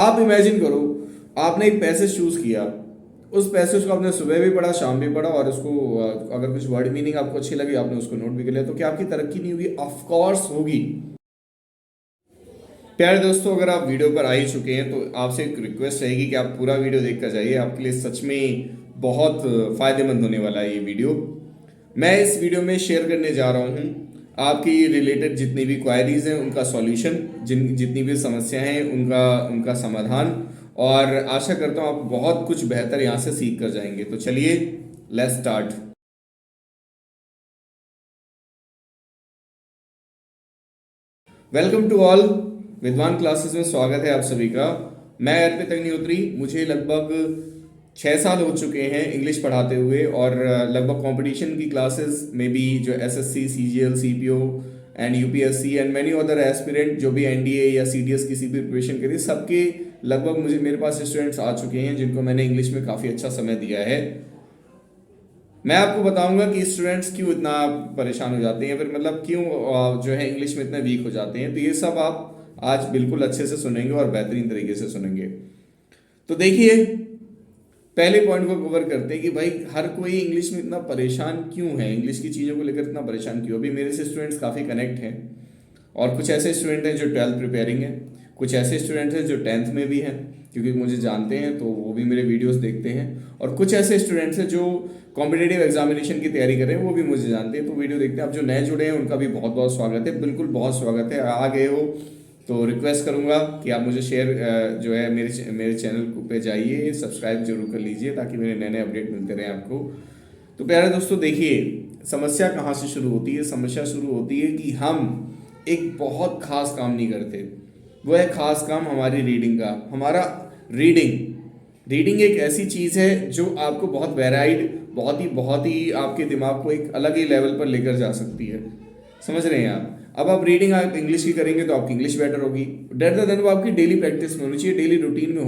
आप इमेजिन करो, आपने एक पैसेज चूज किया, उस पैसेज को आपने सुबह भी पढ़ा, शाम भी पढ़ा, और उसको अगर कुछ वर्ड मीनिंग आपको अच्छी लगी, आपने उसको नोट भी कर लिया, तो क्या आपकी तरक्की नहीं होगी? ऑफ कोर्स होगी। प्यारे दोस्तों, अगर आप वीडियो पर आ ही चुके हैं तो आपसे एक रिक्वेस्ट रहेगी कि आप पूरा वीडियो देखकर जाइए। आपके लिए सच में बहुत फायदेमंद होने वाला है ये वीडियो। मैं इस वीडियो में शेयर करने जा रहा हूँ आपकी रिलेटेड जितनी भी क्वायरीज हैं उनका सॉल्यूशन, जितनी भी समस्याएं हैं उनका उनका समाधान, और आशा करता हूँ आप बहुत कुछ बेहतर यहाँ से सीख कर जाएंगे। तो चलिए, let's start. Welcome to all. Vidwan classes में स्वागत है आप सभी का। मैं अर्पित अग्निहोत्री। मुझे लगभग 6 साल हो चुके हैं इंग्लिश पढ़ाते हुए, और लगभग कंपटीशन की क्लासेस में भी, जो SSC, CGL, CPO and UPSC and many other aspirant जो भी एनडीए या सीडीएस किसी भी प्रिपरेशन करी, सबके लगभग मेरे पास स्टूडेंट्स आ चुके हैं जिनको मैंने इंग्लिश में काफ़ी अच्छा समय दिया है। मैं आपको बताऊंगा कि स्टूडेंट्स क्यों इतना परेशान हो जाते हैं, फिर मतलब क्यों जो है इंग्लिश में इतने वीक हो जाते हैं। तो ये सब आप आज बिल्कुल अच्छे से सुनेंगे और बेहतरीन तरीके से सुनेंगे। तो देखिए, पहले पॉइंट को कवर करते हैं कि भाई हर कोई इंग्लिश में इतना परेशान क्यों है, इंग्लिश की चीज़ों को लेकर इतना परेशान क्यों। अभी मेरे से स्टूडेंट्स काफ़ी कनेक्ट हैं, और कुछ ऐसे स्टूडेंट हैं जो 12th प्रिपेयरिंग हैं, कुछ ऐसे स्टूडेंट्स हैं जो 10th में भी हैं क्योंकि मुझे जानते हैं तो वो भी मेरे वीडियोस देखते हैं, और कुछ ऐसे स्टूडेंट्स हैं जो कॉम्पिटेटिव एग्जामिनेशन की तैयारी कर रहे हैं, वो भी मुझे जानते हैं तो वीडियो देखते हैं। आप जो नए जुड़े हैं उनका भी बहुत बहुत स्वागत है, बिल्कुल बहुत स्वागत है। आ गए हो तो रिक्वेस्ट करूंगा कि आप मुझे शेयर जो है मेरे चैनल पे जाइए, सब्सक्राइब जरूर कर लीजिए ताकि मेरे नए नए अपडेट मिलते रहें आपको। तो प्यारे दोस्तों, देखिए समस्या कहाँ से शुरू होती है। समस्या शुरू होती है कि हम एक बहुत खास काम नहीं करते। वो है खास काम हमारी रीडिंग का। हमारा रीडिंग एक ऐसी चीज़ है जो आपको बहुत वेराइड, बहुत ही आपके दिमाग को एक अलग ही लेवल पर लेकर जा सकती है। समझ रहे हैं आप? अब आप रीडिंग आप इंग्लिश की करेंगे तो आपकी इंग्लिश बेटर होगी। डेटर देन वो आपकी डेली प्रैक्टिस में होनी चाहिए, डेली रूटीन में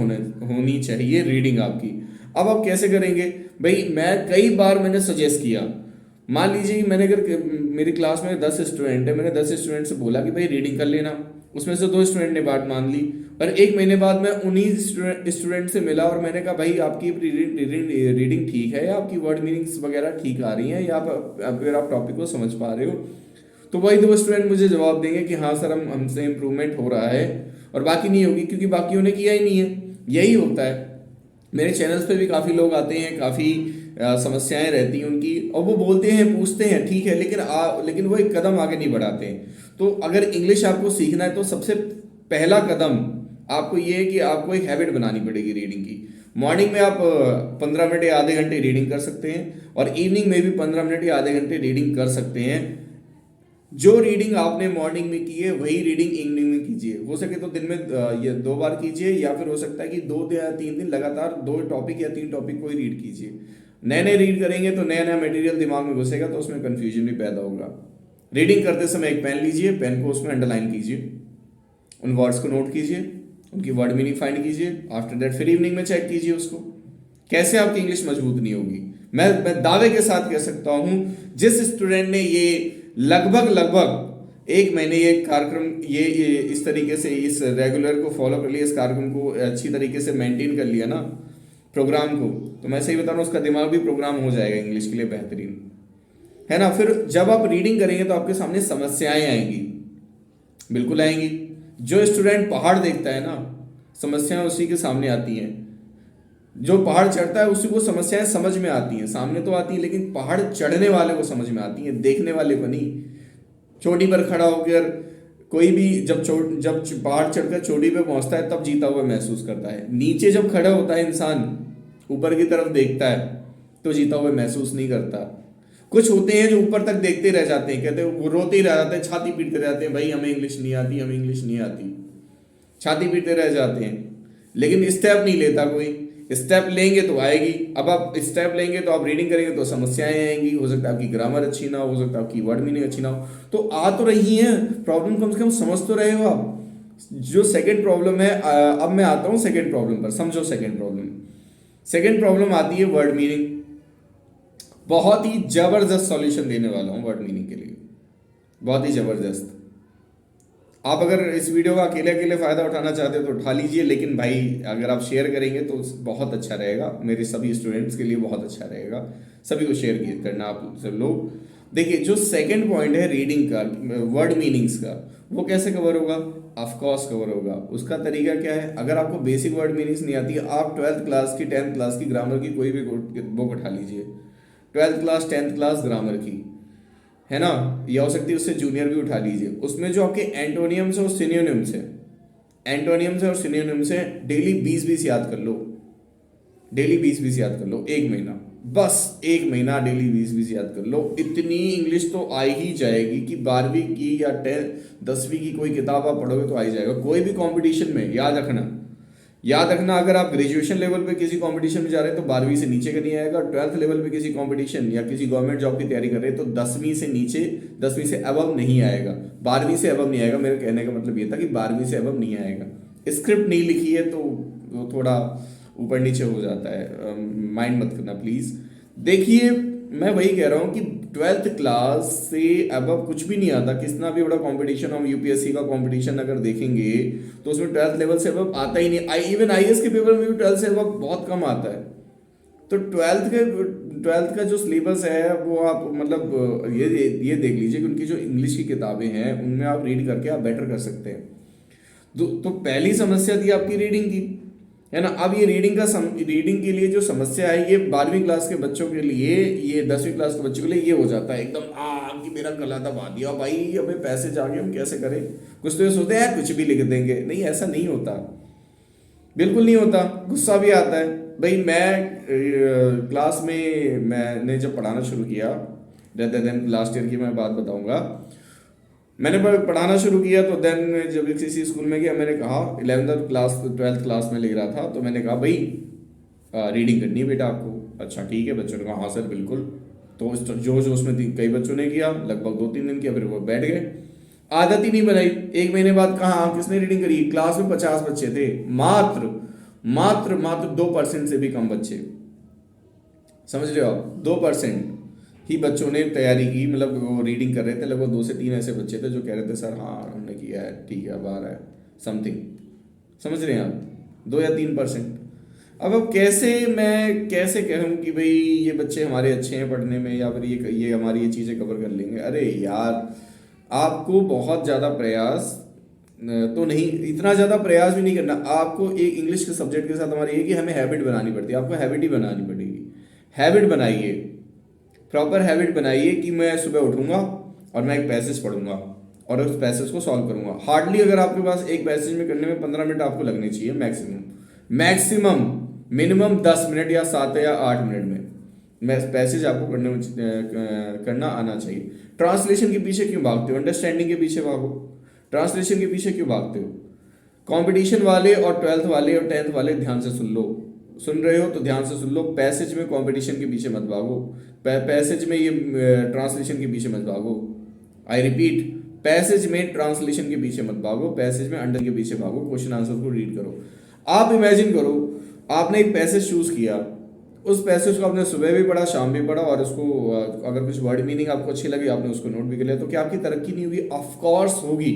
होनी चाहिए रीडिंग आपकी। अब आप कैसे करेंगे भाई? कई बार मैंने सजेस्ट किया, मान लीजिए कि मैंने अगर मेरी क्लास में 10 स्टूडेंट है, मैंने 10 स्टूडेंट से बोला कि भाई रीडिंग कर लेना, उसमें से 2 स्टूडेंट ने बात मान ली, और 1 महीने बाद मैं उन्हीं स्टूडेंट से मिला और मैंने कहा भाई आपकी रीडिंग ठीक है, या आपकी वर्ड मीनिंग्स वगैरह ठीक आ रही हैं, या अगर आप टॉपिक को समझ पा रहे हो, तो वही 2 स्टूडेंट मुझे जवाब देंगे कि हाँ सर, हमसे इम्प्रूवमेंट हो रहा है, और बाकी नहीं होगी क्योंकि बाकियों ने किया ही नहीं है। यही होता है। मेरे चैनल्स पे भी काफ़ी लोग आते हैं, काफ़ी समस्याएं रहती हैं उनकी, और वो बोलते हैं, पूछते हैं, ठीक है, लेकिन वो एक कदम आगे नहीं बढ़ाते हैं। तो अगर इंग्लिश आपको सीखना है तो सबसे पहला कदम आपको ये है कि आपको एक हैबिट बनानी पड़ेगी रीडिंग की। मॉर्निंग में आप 15 मिनट या आधे घंटे रीडिंग कर सकते हैं, और इवनिंग में भी 15 मिनट या आधे घंटे रीडिंग कर सकते हैं। जो रीडिंग आपने मॉर्निंग में की है वही रीडिंग इवनिंग में कीजिए। हो सके तो दिन में ये 2 बार कीजिए, या फिर हो सकता है कि 2 या 3 दिन लगातार 2 टॉपिक या 3 टॉपिक को ही रीड कीजिए। नए नए रीड करेंगे तो नया नया मटेरियल दिमाग में घुसेगा, तो उसमें कंफ्यूजन भी पैदा होगा। रीडिंग करते समय एक पेन लीजिए, पेन को उसमें अंडरलाइन कीजिए, उन वर्ड्स को नोट कीजिए, उनकी वर्ड मीनिंग फाइंड कीजिए। आफ्टर दैट फिर इवनिंग में चेक कीजिए उसको। कैसे आपकी इंग्लिश मजबूत नहीं होगी? मैं दावे के साथ कह सकता हूं, जिस स्टूडेंट ने ये लगभग 1 महीने ये कार्यक्रम ये इस तरीके से इस रेगुलर को फॉलो कर लिया, इस कार्यक्रम को अच्छी तरीके से मेंटेन कर लिया ना, प्रोग्राम को, तो मैं सही बता रहा हूँ उसका दिमाग भी प्रोग्राम हो जाएगा इंग्लिश के लिए बेहतरीन, है ना। फिर जब आप रीडिंग करेंगे तो आपके सामने समस्याएं आएंगी, बिल्कुल आएंगी। जो स्टूडेंट पहाड़ देखता है ना, समस्याएं उसी के सामने आती हैं। जो पहाड़ चढ़ता है उसी को समस्याएं समझ में आती हैं, सामने तो आती हैं, लेकिन पहाड़ चढ़ने वाले को समझ में आती हैं, देखने वाले को नहीं। चोटी पर खड़ा होकर कोई भी जब पहाड़ चढ़कर चोटी पे पहुंचता है तब जीता हुआ महसूस करता है। नीचे जब खड़ा होता है इंसान, ऊपर की तरफ देखता है, तो जीता हुआ महसूस नहीं करता। कुछ होते हैं जो ऊपर तक देखते रह जाते हैं, कहते हैं वो रोते ही रह जाते हैं, छाती पीटते रहते हैं, भाई हमें इंग्लिश नहीं आती, हमें इंग्लिश नहीं आती, छाती पीटते रह जाते हैं, लेकिन स्टेप नहीं लेता कोई। स्टेप लेंगे तो आएगी। अब आप स्टेप लेंगे तो आप रीडिंग करेंगे तो समस्याएं आएंगी। हो सकता है आपकी ग्रामर अच्छी ना हो सकता है आपकी वर्ड मीनिंग अच्छी ना हो, तो आ तो रही है प्रॉब्लम, कम से कम समझ तो रहे हो आप। जो सेकंड प्रॉब्लम है, अब मैं आता हूं सेकंड प्रॉब्लम पर। समझो सेकंड प्रॉब्लम आती है वर्ड मीनिंग। बहुत ही जबरदस्त सॉल्यूशन देने वाला हूं वर्ड मीनिंग के लिए, बहुत ही जबरदस्त। आप अगर इस वीडियो का अकेले अकेले फ़ायदा उठाना चाहते हो तो उठा लीजिए, लेकिन भाई अगर आप शेयर करेंगे तो बहुत अच्छा रहेगा, मेरे सभी स्टूडेंट्स के लिए बहुत अच्छा रहेगा। सभी को शेयर करना आप सब लोग। देखिए, जो सेकंड पॉइंट है रीडिंग का, वर्ड मीनिंग्स का, वो कैसे कवर होगा? ऑफ कोर्स कवर होगा। उसका तरीका क्या है? अगर आपको बेसिक वर्ड मीनिंग्स नहीं आती है, आप 12th क्लास की 10th क्लास की ग्रामर की कोई भी बुक उठा लीजिए। 12th class 10th class grammar की, है ना, या हो सकती है उससे जूनियर भी उठा लीजिए। उसमें जो आपके एंटोनियम्स और सिनोनिम्स है, एंटोनियम्स और सिनोनिम्स है, डेली 20-20 याद कर लो। डेली 20-20 याद कर लो, एक महीना, बस एक महीना डेली 20-20 याद कर लो। इतनी इंग्लिश तो आ ही जाएगी कि 12वीं की या 10वीं की कोई किताब आप पढ़ोगे तो आ ही जाएगा। कोई भी कंपटीशन में याद रखना, याद रखना, अगर आप ग्रेजुएशन लेवल पे किसी कंपटीशन में जा रहे हैं तो 12वीं से नीचे का नहीं आएगा। 12th लेवल पे किसी कंपटीशन या किसी गवर्नमेंट जॉब की तैयारी कर रहे हैं तो 10वीं से नीचे, 10वीं से अबव नहीं आएगा, 12वीं से अबव नहीं आएगा। मेरे कहने का मतलब ये था कि 12वीं से अबव नहीं आएगा। स्क्रिप्ट नहीं लिखी है तो वो थोड़ा ऊपर नीचे हो जाता है, माइंड मत करना प्लीज। देखिए, मैं वही कह रहा हूँ कि 12th क्लास से अब कुछ भी नहीं आता। कितना भी बड़ा कंपटीशन, हम यूपीएससी का कंपटीशन अगर देखेंगे तो उसमें 12th लेवल से अब आता ही नहीं। इवन आईएएस के पेपर में भी 12th से अब बहुत कम आता है। तो 12th का जो सिलेबस है वो आप मतलब ये देख लीजिए कि उनकी जो इंग्लिश की किताबें हैं उनमें आप रीड करके आप बेटर कर सकते हैं। तो पहली समस्या थी आपकी रीडिंग की, है ना। अब ये रीडिंग के लिए जो समस्या है ये 12वीं क्लास के बच्चों के लिए, ये 10वीं क्लास के बच्चों के लिए ये हो जाता है एकदम कि मेरा गला दबा दिया भाई, हमें पैसे जाके हम कैसे करें। कुछ तो ये सोचते हैं कुछ भी लिख देंगे, नहीं ऐसा नहीं होता, बिल्कुल नहीं होता। गुस्सा भी आता है भाई। मैं क्लास में मैंने जब पढ़ाना शुरू किया, रेदर देन लास्ट ईयर की मैं बात बताऊंगा, मैंने पढ़ाना शुरू किया तो देन जब किसी स्कूल में गया, मैंने कहा 11th क्लास 12th क्लास में लिख रहा था, तो मैंने कहा भाई रीडिंग करनी है बेटा आपको। अच्छा ठीक है, बच्चों ने कहा हाँ सर बिल्कुल। तो जो जो उसमें कई बच्चों ने किया, लगभग 2-3 दिन किया, फिर वो बैठ गए। आदत ही नहीं बनाई। एक महीने बाद कहा किसने रीडिंग करी? क्लास में 50 बच्चे थे, मात्र मात्र मात्र 2% से भी कम बच्चे, समझ रहे हो आप, 2% ही बच्चों ने तैयारी की, मतलब वो रीडिंग कर रहे थे। लगभग 2 से 3 ऐसे बच्चे थे जो कह रहे थे सर हाँ हमने किया है, ठीक है अब आ रहा है समथिंग, समझ रहे हैं आप, 2 या 3%। अब मैं कैसे कहूँ कि भाई ये बच्चे हमारे अच्छे हैं पढ़ने में, या फिर ये हमारी ये चीज़ें कवर कर लेंगे। अरे यार, आपको बहुत ज़्यादा प्रयास तो नहीं, इतना ज़्यादा प्रयास भी नहीं करना। आपको एक इंग्लिश के सब्जेक्ट के साथ हमारी ये कि हमें हैबिट बनानी पड़ती है, आपको हैबिट ही बनानी पड़ेगी। हैबिट बनाइए, प्रॉपर हैबिट बनाइए कि मैं सुबह उठूंगा और मैं एक पैसेज पढ़ूंगा और उस पैसेज को सॉल्व करूंगा। हार्डली अगर आपके पास एक पैसेज में करने में 15 मिनट आपको लगने चाहिए मैक्सिमम, मैक्सिमम मिनिमम 10 मिनट या 7 या 8 मिनट में मैं पैसेज आपको करना आना चाहिए। ट्रांसलेशन के पीछे क्यों भागते हो? अंडरस्टैंडिंग के पीछे भागो, ट्रांसलेशन के पीछे क्यों भागते हो? कंपटीशन वाले और 12th वाले और 10th वाले ध्यान से सुन लो, सुन रहे हो तो ध्यान से सुन लो। पैसेज में कंपटीशन के पीछे मत भागो, पैसेज में ये ट्रांसलेशन के पीछे मत भागो। आई रिपीट, पैसेज में ट्रांसलेशन के पीछे मत भागो, पैसेज में अंडर के पीछे भागो। क्वेश्चन आंसर को रीड करो। आप इमेजिन करो, आपने एक पैसेज चूज किया, उस पैसेज को आपने सुबह भी पढ़ा, शाम भी पढ़ा, और उसको अगर कुछ वर्ड मीनिंग आपको अच्छी लगी आपने उसको नोट भी कर लिया, तो क्या आपकी तरक्की नहीं होगी? ऑफ कोर्स होगी,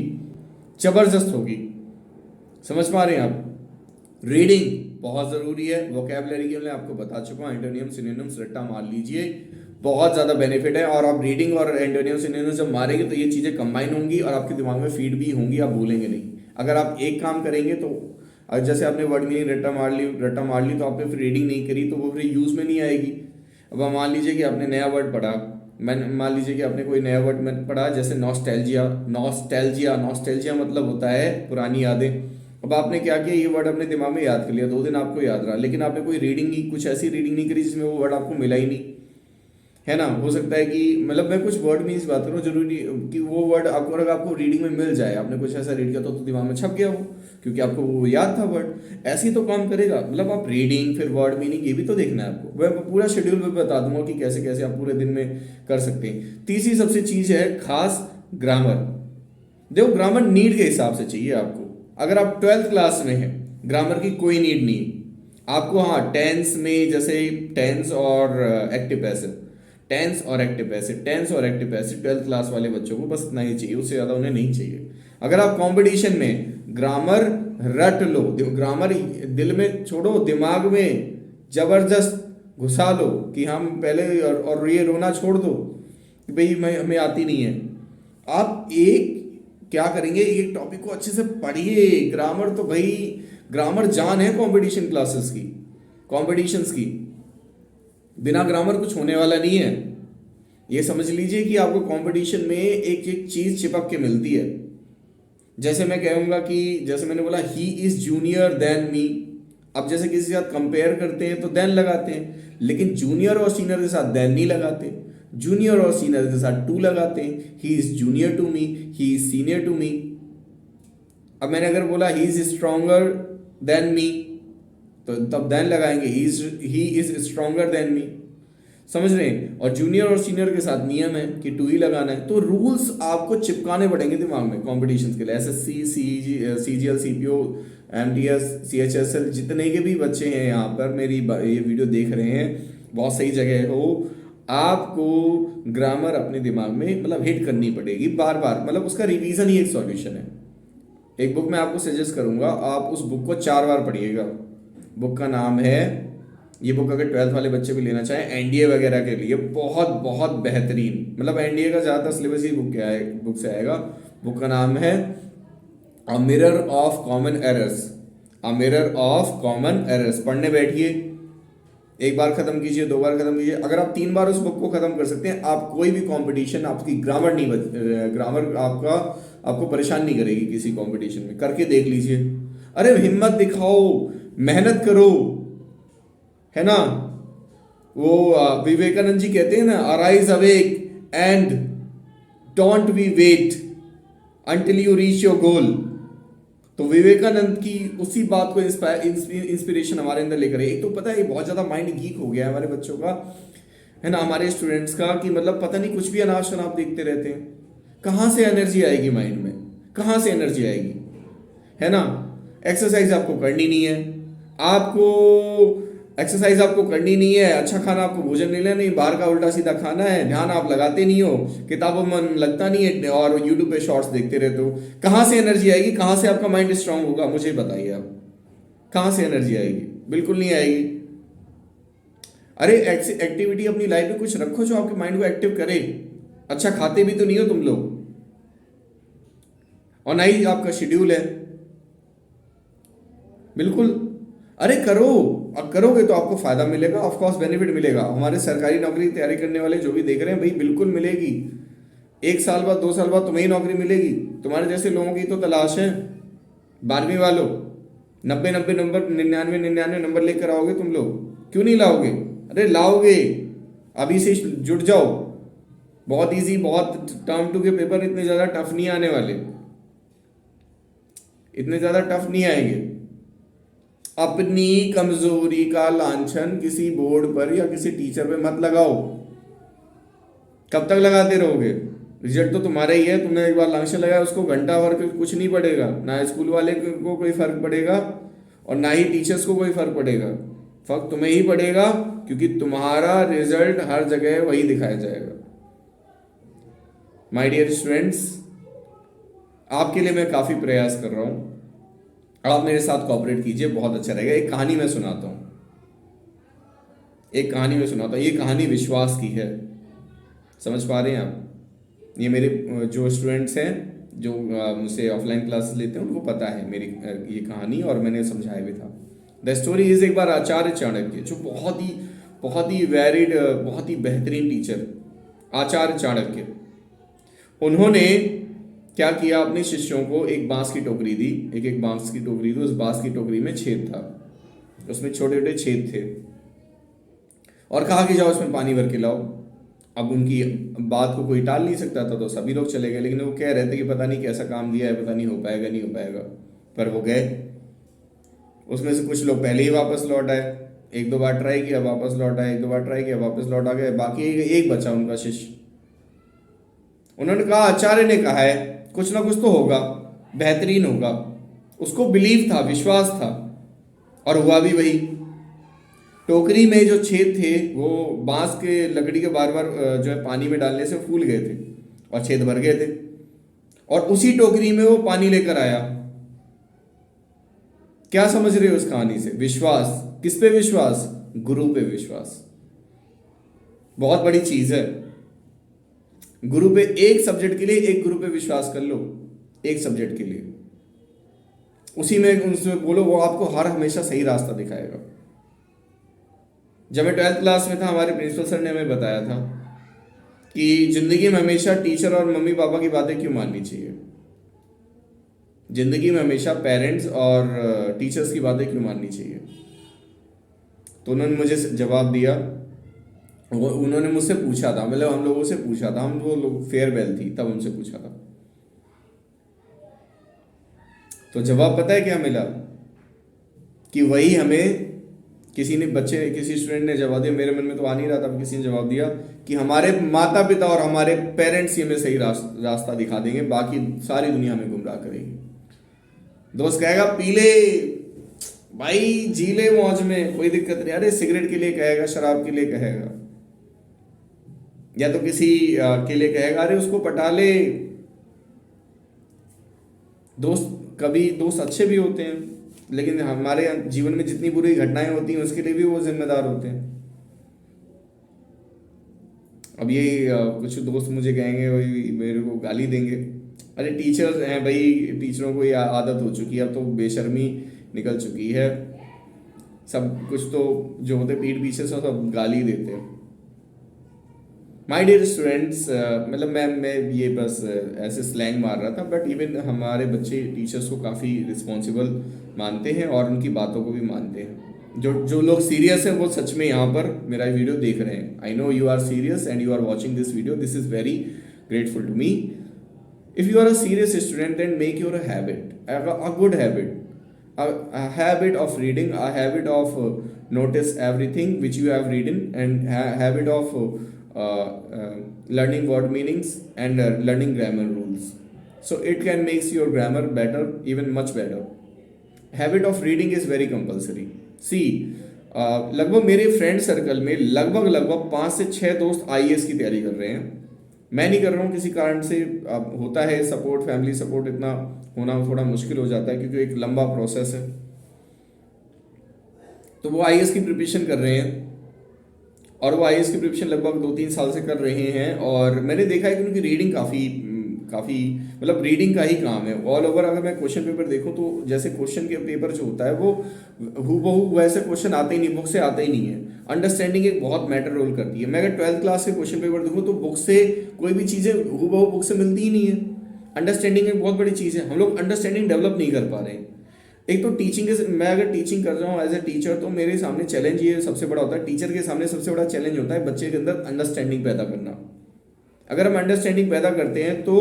जबरदस्त होगी। समझ पा रहे हैं आप? रीडिंग बहुत ज़रूरी है। वोकैबुलरी के लिए आपको बता चुका हूँ, एंटोनियम सिनोनिम्स रट्टा मार लीजिए, बहुत ज़्यादा बेनिफिट है। और आप रीडिंग और एंटोनियम सिनोनिम्स जब मारेंगे तो ये चीज़ें कंबाइन होंगी और आपके दिमाग में फीड भी होंगी, आप भूलेंगे नहीं। अगर आप एक काम करेंगे तो जैसे आपने वर्ड मीनिंग रट्टा मार ली तो आपने फिर रीडिंग नहीं करी तो वो फिर यूज़ में नहीं आएगी। अब आप मान लीजिए कि आपने नया वर्ड पढ़ा, मान लीजिए कि आपने कोई नया वर्ड में पढ़ा, जैसे नॉस्टैल्जिया। नॉस्टैल्जिया मतलब होता है पुरानी यादें। अब आपने क्या किया, ये वर्ड अपने दिमाग में याद कर लिया, 2 दिन आपको याद रहा, लेकिन आपने कोई रीडिंग की, कुछ ऐसी रीडिंग नहीं करी जिसमें वो वर्ड आपको मिला ही नहीं, है ना। हो सकता है कि मतलब मैं कुछ वर्ड मीन्स बात करूँ, जरूरी कि वो वर्ड आपको अगर आपको रीडिंग में मिल जाए, आपने कुछ ऐसा रीड किया तो दिमाग में छप गया वो, क्योंकि आपको वो याद था वर्ड। ऐसे ही तो काम करेगा। मतलब आप रीडिंग फिर वर्ड मीनिंग ये भी तो देखना है आपको। मैं पूरा शेड्यूल में बता दूंगा कि कैसे कैसे आप पूरे दिन में कर सकते हैं। तीसरी सबसे चीज है खास, ग्रामर। देखो, ग्रामर नीड के हिसाब से चाहिए आपको। अगर आप 12th क्लास में हैं, ग्रामर की कोई नीड नहीं आपको। हाँ, टेंस में जैसे टेंस और एक्टिव पैसिव, टेंस और एक्टिव पैसिव 12th क्लास वाले बच्चों को बस इतना ही चाहिए, उससे ज़्यादा उन्हें नहीं चाहिए। अगर आप कंपटीशन में ग्रामर रट लो, ग्रामर दिल में छोड़ो, दिमाग में जबरदस्त घुसा लो कि हम पहले, और ये रोना छोड़ दो कि भाई मैं हमें आती नहीं है। आप एक क्या करेंगे, एक टॉपिक को अच्छे से पढ़िए। ग्रामर तो भाई, ग्रामर जान है कंपटीशन क्लासेस की, कॉम्पिटिशन्स की। बिना ग्रामर कुछ होने वाला नहीं है। ये समझ लीजिए कि आपको कंपटीशन में एक एक चीज चिपक के मिलती है। जैसे मैं कहूँगा कि जैसे मैंने बोला he is junior than me, अब जैसे किसी के साथ कंपेयर करते हैं तो देन लगाते हैं, लेकिन जूनियर और सीनियर के साथ देन नहीं लगाते, जूनियर और सीनियर के साथ टू लगाते हैं। He is junior to me, he is senior to me. अब मैंने अगर बोला he is stronger than me, तो तब देन लगाएंगे, he is stronger than me. समझ रहे हैं? और जूनियर और सीनियर के साथ नियम है कि टू ही लगाना है। तो रूल्स आपको चिपकाने पड़ेंगे दिमाग में कॉम्पिटिशन के लिए। SSC, CGL, CPO, MTS, CHSL, जितने के भी बच्चे हैं यहाँ पर मेरी ये वीडियो देख रहे हैं, बहुत सही जगह हो। आपको ग्रामर अपने दिमाग में मतलब हिट करनी पड़ेगी बार बार, मतलब उसका रिवीजन ही एक सॉल्यूशन है। एक बुक मैं आपको सजेस्ट करूंगा, आप उस बुक को 4 बार पढ़िएगा। बुक का नाम है, ये बुक अगर 12th वाले बच्चे भी लेना चाहें एनडीए वगैरह के लिए बहुत बहुत बेहतरीन, मतलब एनडीए का ज़्यादातर सिलेबस ही बुक से आएगा। बुक का नाम है a mirror of common errors. A mirror of common errors. पढ़ने बैठिए, एक बार खत्म कीजिए, 2 बार खत्म कीजिए। अगर आप 3 बार उस बुक को खत्म कर सकते हैं, आप कोई भी कंपटीशन, आपकी ग्रामर आपको परेशान नहीं करेगी किसी कंपटीशन में। करके देख लीजिए। अरे हिम्मत दिखाओ, मेहनत करो, है ना। वो विवेकानंद जी कहते हैं ना, arise awake and don't be wait until you reach your goal. तो विवेकानंद की उसी बात को इंस्पिरेशन हमारे अंदर लेकर है। एक तो पता है, ये बहुत ज्यादा माइंड गीक हो गया है हमारे बच्चों का, है ना, हमारे स्टूडेंट्स का, कि मतलब पता नहीं कुछ भी अनाप शनाप देखते रहते हैं। कहाँ से एनर्जी आएगी माइंड में, कहाँ से एनर्जी आएगी, है ना। एक्सरसाइज आपको करनी नहीं है, एक्सरसाइज आपको करनी नहीं है, अच्छा खाना आपको भोजन लेना नहीं, बाहर का उल्टा सीधा खाना है, ध्यान आप लगाते नहीं हो, किताबों में मन लगता नहीं है, और यूट्यूब पे शॉर्ट्स देखते रहते हो। कहाँ से एनर्जी आएगी, कहाँ से आपका माइंड स्ट्रांग होगा, मुझे बताइए आप। कहाँ से एनर्जी आएगी? बिल्कुल नहीं आएगी। अरे एक्टिविटी अपनी लाइफ में कुछ रखो जो आपके माइंड को एक्टिव करे। अच्छा खाते भी तो नहीं हो तुम लोग, और ना ही आपका शेड्यूल है। बिल्कुल, अरे करो, अब करोगे तो आपको फायदा मिलेगा, ऑफ कोर्स बेनिफिट मिलेगा। हमारे सरकारी नौकरी की तैयारी करने वाले जो भी देख रहे हैं भाई, बिल्कुल मिलेगी। 1 साल बाद, 2 साल बाद तुम्हें ही नौकरी मिलेगी। तुम्हारे जैसे लोगों की तो तलाश है। 12वीं वालों 90 नंबर, 99 नंबर लेकर आओगे तुम लोग, क्यों नहीं लाओगे? अरे लाओगे, अभी से जुट जाओ। बहुत ईजी, बहुत टर्म 2 के पेपर इतने ज़्यादा टफ नहीं आने वाले, इतने ज़्यादा टफ नहीं आएंगे। अपनी कमजोरी का लांछन किसी बोर्ड पर या किसी टीचर पे मत लगाओ। कब तक लगाते रहोगे? रिजल्ट तो तुम्हारा ही है। तुमने एक बार लांछन लगाया, उसको घंटा भर कुछ नहीं पड़ेगा, ना स्कूल वाले को कोई फर्क पड़ेगा और ना ही टीचर्स को कोई फर्क पड़ेगा। फर्क तुम्हें ही पड़ेगा, क्योंकि तुम्हारा रिजल्ट हर जगह वही दिखाया जाएगा। माय डियर स्टूडेंट्स, आपके लिए मैं काफी प्रयास कर रहा हूं, आप मेरे साथ कोऑपरेट कीजिए, बहुत अच्छा रहेगा। एक कहानी मैं सुनाता हूँ, ये कहानी विश्वास की है। समझ पा रहे हैं आप? ये मेरे जो स्टूडेंट्स हैं जो मुझसे ऑफलाइन क्लासेस लेते हैं, उनको पता है मेरी ये कहानी, और मैंने समझाया भी था। द स्टोरी इज, एक बार आचार्य चाणक्य, जो बहुत ही वैरिड, बहुत ही बेहतरीन टीचर, आचार्य चाणक्य, उन्होंने क्या किया, अपने शिष्यों को एक बांस की टोकरी दी, एक बांस की टोकरी दी। उस बांस की टोकरी में छेद था, उसमें छोटे छोटे छेद थे, और कहा कि जाओ इसमें पानी भर के लाओ। अब उनकी बात को कोई टाल नहीं सकता था, तो सभी लोग चले गए। लेकिन वो कह रहे थे कि पता नहीं कैसा काम दिया है, पता नहीं हो पाएगा नहीं हो पाएगा, पर वो गए। उसमें से कुछ लोग पहले ही वापस लौट आए, 1-2 बार ट्राई किया, वापस लौट आए, 1-2 बार ट्राई किया, वापस लौट आ गए। बाकी एक बचा उनका शिष्य। उन्होंने कहा, आचार्य ने कहा है, कुछ ना कुछ तो होगा, बेहतरीन होगा। उसको बिलीव था, विश्वास था, और हुआ भी वही। टोकरी में जो छेद थे वो बांस के लकड़ी के बार बार जो है पानी में डालने से फूल गए थे और छेद भर गए थे। और उसी टोकरी में वो पानी लेकर आया। क्या समझ रहे हो उस कहानी से? विश्वास। किस पे विश्वास? गुरु पे विश्वास। बहुत बड़ी चीज है। गुरु पे, एक सब्जेक्ट के लिए एक गुरु पे विश्वास कर लो, एक सब्जेक्ट के लिए। उसी में उनसे बोलो, वो आपको हर हमेशा सही रास्ता दिखाएगा। जब मैं 12th क्लास में था, हमारे प्रिंसिपल सर ने हमें बताया था कि जिंदगी में हमेशा टीचर और मम्मी पापा की बातें क्यों माननी चाहिए, जिंदगी में हमेशा पेरेंट्स और टीचर्स की बातें क्यों माननी चाहिए। तो उन्होंने मुझे जवाब दिया, उन्होंने मुझसे पूछा था, मतलब हम लोगों से पूछा था, हम वो लोग फेयरवेल थी तब उनसे पूछा था। तो जवाब पता है क्या मिला? कि वही हमें किसी ने, बच्चे, किसी स्टूडेंट ने जवाब दिया, मेरे मन में तो आ नहीं रहा था, किसी ने जवाब दिया कि हमारे माता पिता और हमारे पेरेंट्स ही हमें सही रास्ता दिखा देंगे, बाकी सारी दुनिया में गुमराह करेगी। दोस्त कहेगा पी ले भाई, जी ले मौज में, कोई दिक्कत नहीं। अरे सिगरेट के लिए कहेगा, शराब के लिए कहेगा, या तो किसी के लिए कहेगा अरे उसको पटा ले। दोस्त, कभी दोस्त अच्छे भी होते हैं, लेकिन हमारे जीवन में जितनी बुरी घटनाएं होती हैं उसके लिए भी वो जिम्मेदार होते हैं। अब ये कुछ दोस्त मुझे कहेंगे, वही मेरे को गाली देंगे। अरे टीचर्स हैं भाई, टीचरों को ये आदत हो चुकी है, अब तो बेशर्मी निकल चुकी है। सब कुछ तो जो होते पीठ पीछे से सब गाली देते हैं। माय डियर स्टूडेंट्स, मतलब मैं ये बस ऐसे स्लैंग मार रहा था, बट इवन हमारे बच्चे टीचर्स को काफ़ी रिस्पॉन्सिबल मानते हैं और उनकी बातों को भी मानते हैं। जो जो लोग सीरियस हैं वो सच में यहाँ पर मेरा वीडियो देख रहे हैं। I know you are serious and you are watching this video, this is very grateful to me. If you are a serious student, then make your a habit, a good habit, a habit of reading, a habit of notice everything which you have reading, and habit of learning word meanings and learning grammar rules. So it can makes your grammar better, even much better. Habit of reading is very compulsory. See, लगभग मेरे friend circle में लगभग 5 से 6 दोस्त IAS की तैयारी कर रहे हैं। मैं नहीं कर रहा हूँ किसी कारण से। अब होता है सपोर्ट, फैमिली सपोर्ट इतना होना थोड़ा मुश्किल हो जाता है, क्योंकि एक लंबा प्रोसेस है। तो वो आईएएस की प्रिपरेशन कर रहे हैं, और वो आईएएस की प्रिपरेशन लगभग 2-3 साल से कर रहे हैं। और मैंने देखा है कि उनकी रीडिंग काफ़ी मतलब रीडिंग का ही काम है ऑल ओवर। अगर मैं क्वेश्चन पेपर देखूं तो जैसे क्वेश्चन के पेपर जो होता है वो हूबहू वैसे क्वेश्चन आते ही नहीं, बुक से आते ही नहीं है। अंडरस्टैंडिंग एक बहुत मैटर रोल करती है। मैं अगर 12th क्लास के क्वेश्चन पेपर देखूं तो बुक से कोई भी चीज़ें हूबहू बुक से मिलती ही नहीं है। अंडरस्टैंडिंग एक बहुत बड़ी चीज़ है, हम लोग अंडरस्टैंडिंग डेवलप नहीं कर पा रहे हैं। एक तो टीचिंग के, मैं अगर टीचिंग कर रहा हूँ एज ए टीचर, तो मेरे सामने चैलेंज ये सबसे बड़ा होता है। टीचर के सामने सबसे बड़ा चैलेंज होता है बच्चे के अंदर अंडरस्टैंडिंग पैदा करना। अगर हम अंडरस्टैंडिंग पैदा करते हैं तो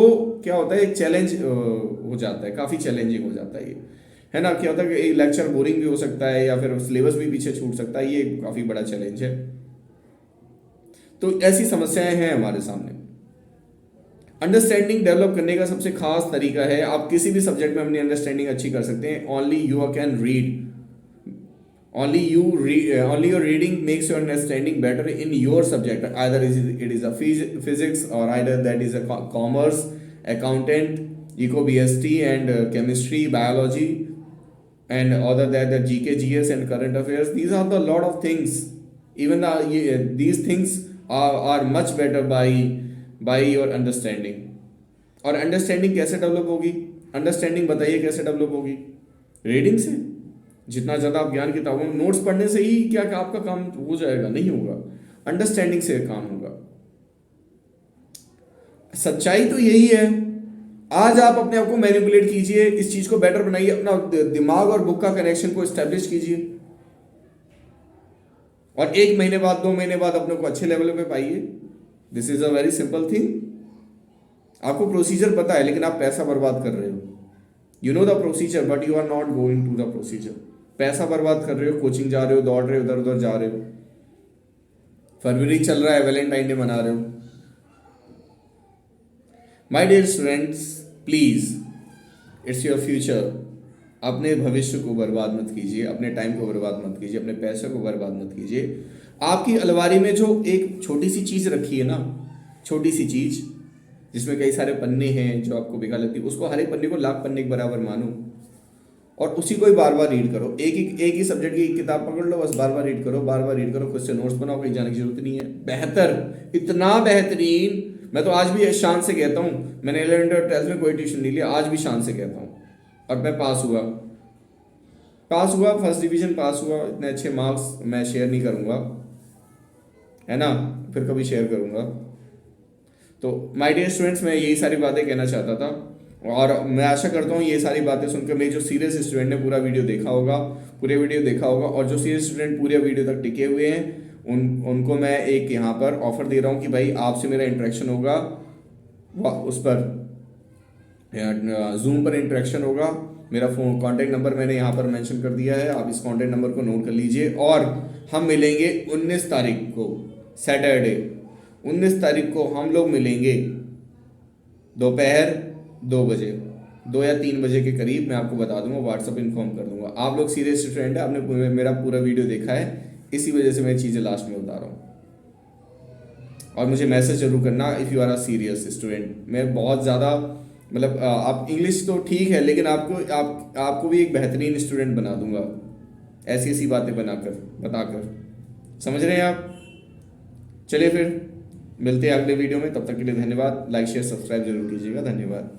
क्या होता है, एक चैलेंज हो जाता है, काफ़ी चैलेंजिंग हो जाता है ये, है ना। क्या होता है कि एक लेक्चर बोरिंग भी हो सकता है, या फिर सिलेबस भी पीछे छूट सकता है। ये काफ़ी बड़ा चैलेंज है। तो ऐसी समस्याएं हैं हमारे सामने। अंडरस्टैंडिंग डेवलप करने का सबसे खास तरीका है, आप किसी भी सब्जेक्ट में अपनी अंडरस्टैंडिंग अच्छी कर सकते हैं। Only you can read, only your reading makes your understanding better in your subject, either it is a physics, or either that is a commerce, accountant, eco bst and chemistry, biology, and other that the gk gs and current affairs. These are the lot of things. Even these things are much better by your understanding. और understanding कैसे develop होगी? Understanding बताइए कैसे develop होगी? Reading से। जितना ज़्यादा आप ज्ञान किताबों में नोट्स पढ़ने से ही क्या आपका काम हो जाएगा? नहीं होगा। अंडरस्टैंडिंग से काम होगा। सच्चाई तो यही है। आज आप अपने आप को मैनिपुलेट कीजिए, इस चीज को बेटर बनाइए, अपना दिमाग और बुक का कनेक्शन को एस्टेब्लिश कीजिए, और 1 महीने बाद 2 महीने बाद अपने को अच्छे लेवल पे पाइए। This is a very simple thing. आपको प्रोसीजर पता है, लेकिन आप पैसा बर्बाद कर रहे हो। You know the procedure but you are not going to the procedure. पैसा बर्बाद कर रहे हो, कोचिंग जा रहे हो, दौड़ रहे हो, इधर उधर जा रहे हो, फरवरी चल रहा है, वैलेंटाइन डे मना रहे हो। My dear students, please, it's your future. अपने भविष्य को बर्बाद मत कीजिए, अपने टाइम को बर्बाद मत कीजिए, अपने पैसे को बर्बाद मत कीजिए। आपकी अलमारी में जो एक छोटी सी चीज रखी है ना, छोटी सी चीज, जिसमें कई सारे पन्ने हैं जो आपको बेकार लगती है, उसको हर एक पन्ने को लाख पन्ने के बराबर मानो और उसी को ही बार बार रीड करो। एक ही सब्जेक्ट की एक किताब पकड़ लो, बस बार बार रीड करो, बार बार रीड करो, खुद से नोट्स बनाओ, कहीं जाने की जरूरत नहीं है। बेहतर, इतना बेहतरीन, मैं तो आज भी शान से कहता हूँ, मैंने 11th और 12th में कोई ट्यूशन नहीं लिया, आज भी शान से कहता हूँ। और मैं पास हुआ, फर्स्ट डिवीजन पास हुआ, इतने अच्छे मार्क्स मैं शेयर नहीं करूँगा, है ना, फिर कभी शेयर करूँगा। तो माय डियर स्टूडेंट्स, मैं यही सारी बातें कहना चाहता था और मैं आशा करता हूँ ये सारी बातें सुनकर मेरे जो सीरियस स्टूडेंट ने पूरे वीडियो देखा होगा और जो सीरियस स्टूडेंट पूरे वीडियो तक टिके हुए हैं उनको मैं एक यहाँ पर ऑफर दे रहा हूँ कि भाई आपसे मेरा इंटरेक्शन होगा, उस पर जूम पर इंटरेक्शन होगा। मेरा फ़ोन कॉन्टैक्ट नंबर मैंने यहाँ पर मेंशन कर दिया है, आप इस कॉन्टैक्ट नंबर को नोट कर लीजिए और हम मिलेंगे 19 तारीख को, सैटरडे 19 तारीख को हम लोग मिलेंगे दोपहर 2 बजे, 2 या 3 बजे के करीब। मैं आपको बता दूंगा, व्हाट्सअप इन्फॉर्म कर दूंगा। आप लोग सीरियस स्टूडेंट है, आपने मेरा पूरा वीडियो देखा है, इसी वजह से मैं चीज़ें लास्ट में बता रहा हूँ। और मुझे मैसेज जरूर करना if you are a serious student. मैं बहुत ज़्यादा मतलब आप इंग्लिश तो ठीक है, लेकिन आपको भी एक बेहतरीन स्टूडेंट बना दूंगा, ऐसी ऐसी बातें बताकर। समझ रहे हैं आप? चलिए फिर मिलते हैं अगले वीडियो में, तब तक के लिए धन्यवाद। लाइक शेयर सब्सक्राइब जरूर कीजिएगा। धन्यवाद।